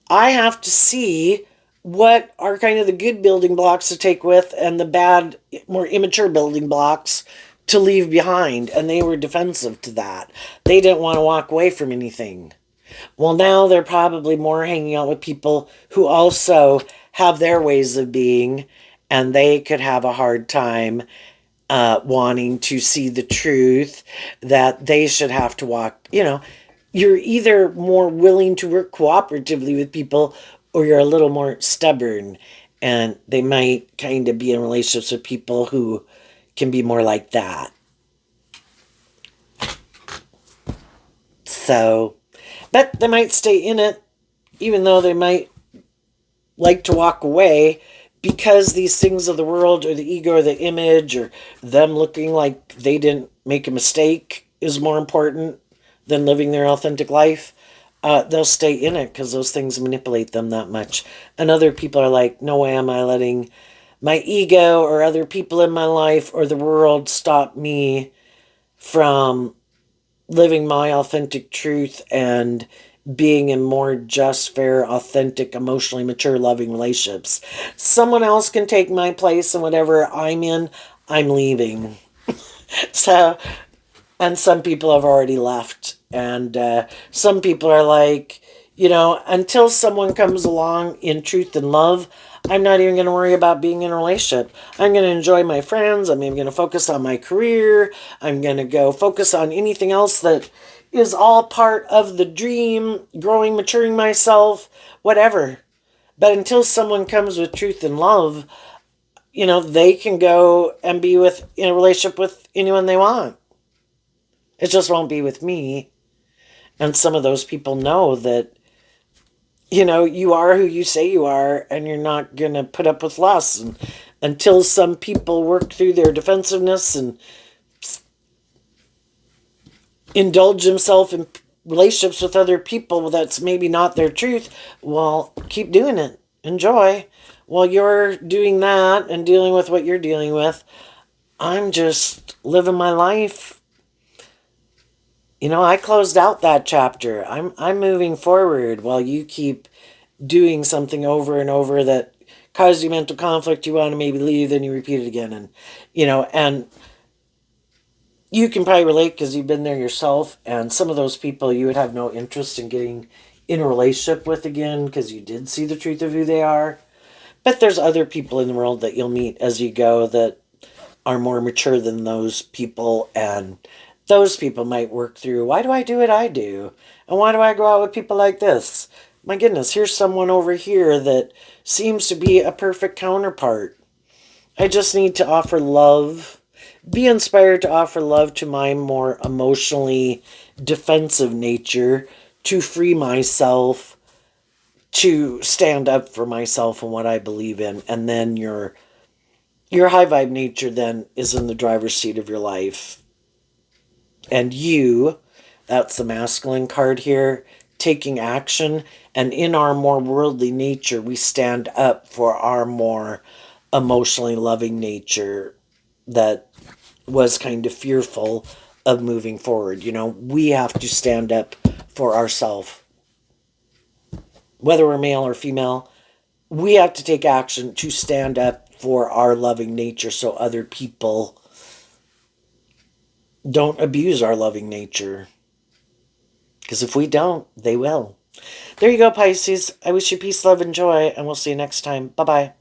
I have to see what are kind of the good building blocks to take with and the bad, more immature building blocks to leave behind. And they were defensive to that. They didn't want to walk away from anything. Well, now they're probably more hanging out with people who also have their ways of being, and they could have a hard time wanting to see the truth that they should have to walk. You're either more willing to work cooperatively with people or you're a little more stubborn, and they might kind of be in relationships with people who can be more like that. So, but they might stay in it, even though they might like to walk away, because these things of the world or the ego or the image or them looking like they didn't make a mistake is more important than living their authentic life. They'll stay in it because those things manipulate them that much. And other people are like, no way am I letting my ego or other people in my life or the world stop me from living my authentic truth and being in more just, fair, authentic, emotionally mature, loving relationships. Someone else can take my place, and whatever I'm in, I'm leaving. So, and some people have already left. And some people are like, Until someone comes along in truth and love, I'm not even going to worry about being in a relationship. I'm going to enjoy my friends. I'm even going to focus on my career. I'm going to go focus on anything else that is all part of the dream, growing, maturing myself, whatever. But until someone comes with truth and love, they can go and be in a relationship with anyone they want. It just won't be with me. And some of those people know that you are who you say you are, and you're not going to put up with less. And until some people work through their defensiveness and indulge themselves in relationships with other people that's maybe not their truth, well, keep doing it. Enjoy. While you're doing that and dealing with what you're dealing with, I'm just living my life. I closed out that chapter. I'm moving forward while you keep doing something over and over that causes you mental conflict. You want to maybe leave, then you repeat it again, and you can probably relate because you've been there yourself. And some of those people you would have no interest in getting in a relationship with again because you did see the truth of who they are. But there's other people in the world that you'll meet as you go that are more mature than those people, and those people might work through, why do I do what I do? And why do I go out with people like this? My goodness, here's someone over here that seems to be a perfect counterpart. I just need to offer love, be inspired to offer love to my more emotionally defensive nature, to free myself, to stand up for myself and what I believe in. And then your high vibe nature then is in the driver's seat of your life. And that's the masculine card here, taking action. And in our more worldly nature, we stand up for our more emotionally loving nature that was kind of fearful of moving forward. We have to stand up for ourselves, whether we're male or female. We have to take action to stand up for our loving nature so other people don't abuse our loving nature. Because if we don't, they will. There you go, Pisces. I wish you peace, love, and joy, and we'll see you next time. Bye bye.